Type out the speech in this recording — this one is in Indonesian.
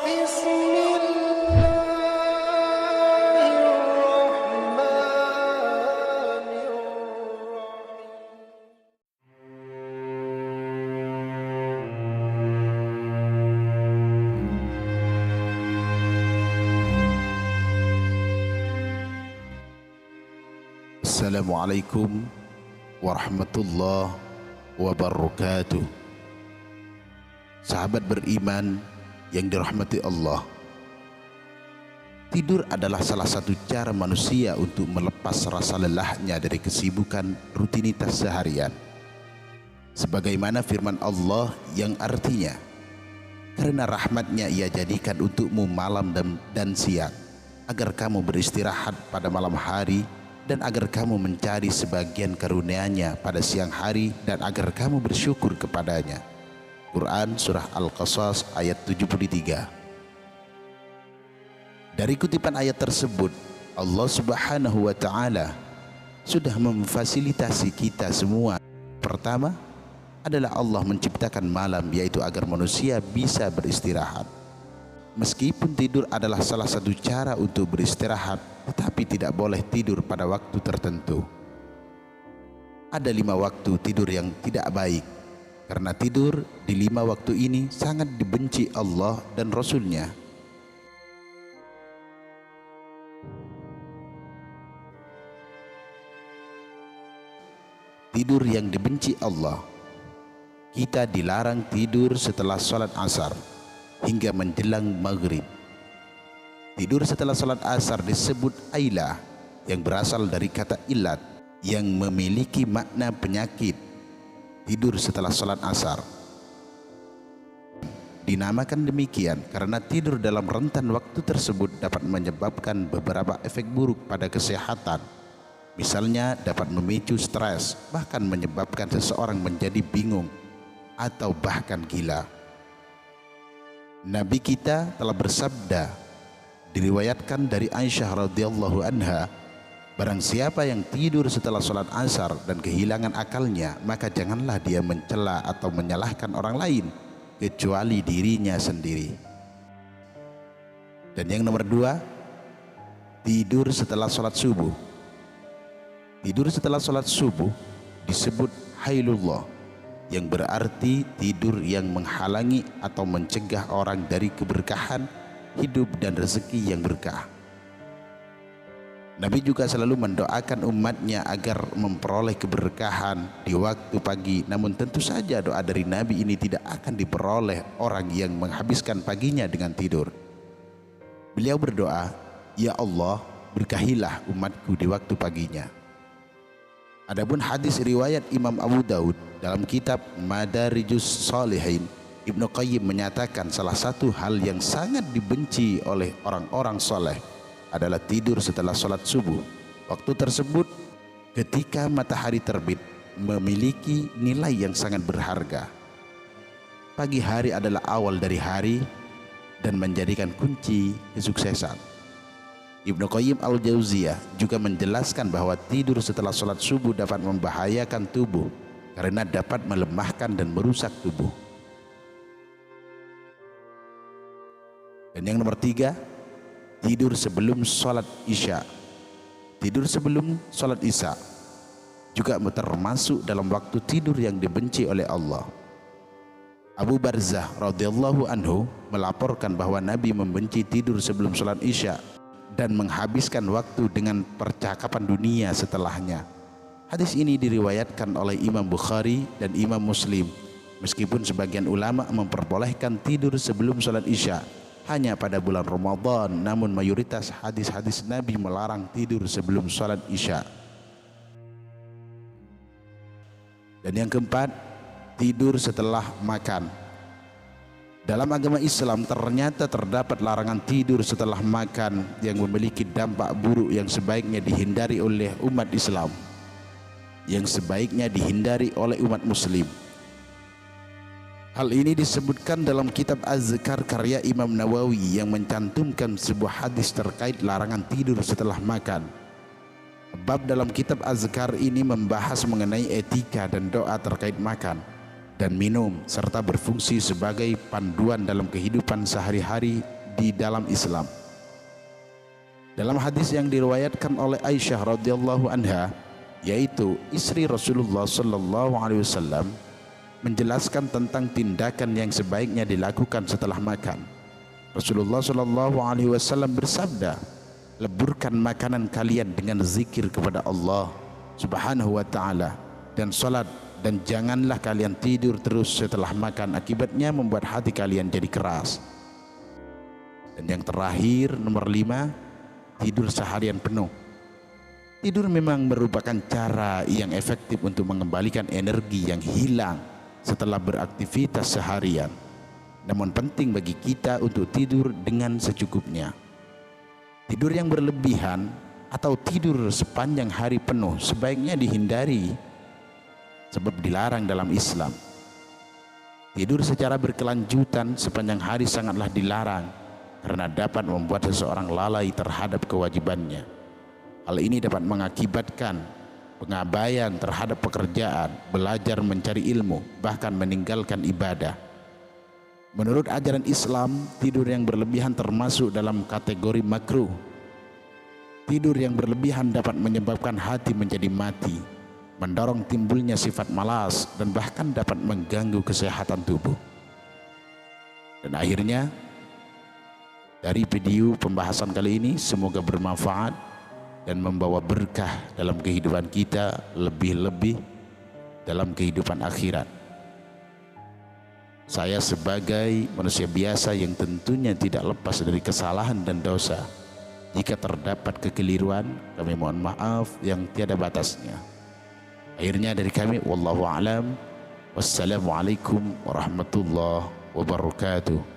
بسم الله الرحمن الرحيم. Assalamualaikum warahmatullahi wabarakatuh. Sahabat beriman yang dirahmati Allah, tidur adalah salah satu cara manusia untuk melepas rasa lelahnya dari kesibukan rutinitas seharian. Sebagaimana firman Allah yang artinya, karena rahmatnya ia jadikan untukmu malam dan siang, agar kamu beristirahat pada malam hari, dan agar kamu mencari sebagian karunia-Nya pada siang hari, dan agar kamu bersyukur kepadanya. Quran Surah Al-Qasas ayat 73. Dari kutipan ayat tersebut, Allah Subhanahu wa Ta'ala sudah memfasilitasi kita semua. Pertama adalah Allah menciptakan malam, yaitu agar manusia bisa beristirahat. Meskipun tidur adalah salah satu cara untuk beristirahat, tetapi tidak boleh tidur pada waktu tertentu. Ada 5 waktu tidur yang tidak baik, karena tidur di 5 waktu ini sangat dibenci Allah dan Rasul-Nya. Tidur yang dibenci Allah. Kita dilarang tidur setelah sholat asar hingga menjelang maghrib. Tidur setelah salat asar disebut ailah, yang berasal dari kata ilat yang memiliki makna penyakit. Tidur setelah salat asar dinamakan demikian karena tidur dalam rentan waktu tersebut dapat menyebabkan beberapa efek buruk pada kesehatan. Misalnya dapat memicu stres, bahkan menyebabkan seseorang menjadi bingung atau bahkan gila. Nabi kita telah bersabda, diriwayatkan dari Aisyah radhiyallahu anha, barang siapa yang tidur setelah sholat asar dan kehilangan akalnya, maka janganlah dia mencela atau menyalahkan orang lain kecuali dirinya sendiri. Dan yang nomor 2, tidur setelah sholat subuh. Tidur setelah sholat subuh disebut hailullah, yang berarti tidur yang menghalangi atau mencegah orang dari keberkahan hidup dan rezeki yang berkah. Nabi juga selalu mendoakan umatnya agar memperoleh keberkahan di waktu pagi. Namun tentu saja doa dari Nabi ini tidak akan diperoleh orang yang menghabiskan paginya dengan tidur. Beliau berdoa, ya Allah, berkahilah umatku di waktu paginya. Adapun hadis riwayat Imam Abu Daud dalam kitab Madarijus Shalihin, Ibnu Qayyim menyatakan salah satu hal yang sangat dibenci oleh orang-orang soleh adalah tidur setelah sholat subuh. Waktu tersebut ketika matahari terbit memiliki nilai yang sangat berharga. Pagi hari adalah awal dari hari dan menjadikan kunci kesuksesan. Ibnu Qayyim al-Jauziyah juga menjelaskan bahwa tidur setelah sholat subuh dapat membahayakan tubuh karena dapat melemahkan dan merusak tubuh. Dan yang nomor 3, tidur sebelum sholat isya. Tidur sebelum sholat isya juga termasuk dalam waktu tidur yang dibenci oleh Allah. Abu Barzah radhiyallahu anhu melaporkan bahwa Nabi membenci tidur sebelum sholat isya dan menghabiskan waktu dengan percakapan dunia setelahnya. Hadis ini diriwayatkan oleh Imam Bukhari dan Imam Muslim. Meskipun sebagian ulama memperbolehkan tidur sebelum sholat isya hanya pada bulan Ramadan, namun mayoritas hadis-hadis Nabi melarang tidur sebelum sholat isya. Dan yang keempat, tidur setelah makan. Dalam agama Islam ternyata terdapat larangan tidur setelah makan yang memiliki dampak buruk yang sebaiknya dihindari oleh umat Islam, yang sebaiknya dihindari oleh umat muslim. Hal ini disebutkan dalam kitab Az-Zikar karya Imam Nawawi yang mencantumkan sebuah hadis terkait larangan tidur setelah makan. Bab dalam kitab Az-Zikar ini membahas mengenai etika dan doa terkait makan. dan minum, serta berfungsi sebagai panduan dalam kehidupan sehari-hari di dalam Islam. Dalam hadis yang diriwayatkan oleh Aisyah radhiyallahu anha, yaitu istri Rasulullah sallallahu alaihi wasallam, menjelaskan tentang tindakan yang sebaiknya dilakukan setelah makan. Rasulullah sallallahu alaihi wasallam bersabda, "Leburkan makanan kalian dengan zikir kepada Allah Subhanahu wa taala dan salat, dan janganlah kalian tidur terus setelah makan, akibatnya membuat hati kalian jadi keras." Dan yang terakhir, nomor 5, tidur seharian penuh. Tidur memang merupakan cara yang efektif untuk mengembalikan energi yang hilang setelah beraktivitas seharian. Namun penting bagi kita untuk tidur dengan secukupnya. Tidur yang berlebihan atau tidur sepanjang hari penuh sebaiknya dihindari, sebab dilarang dalam Islam. Tidur secara berkelanjutan sepanjang hari sangatlah dilarang karena dapat membuat seseorang lalai terhadap kewajibannya. Hal ini dapat mengakibatkan pengabaian terhadap pekerjaan, belajar mencari ilmu, bahkan meninggalkan ibadah. Menurut ajaran Islam, tidur yang berlebihan termasuk dalam kategori makruh. Tidur yang berlebihan dapat menyebabkan hati menjadi mati, mendorong timbulnya sifat malas, dan bahkan dapat mengganggu kesehatan tubuh. Dan akhirnya, dari video pembahasan kali ini semoga bermanfaat dan membawa berkah dalam kehidupan kita, lebih-lebih dalam kehidupan akhirat. Saya sebagai manusia biasa yang tentunya tidak lepas dari kesalahan dan dosa. Jika terdapat kekeliruan, kami mohon maaf yang tiada batasnya. Akhirnya dari kami, wallahu a'lam. Wassalamualaikum warahmatullahi wabarakatuh.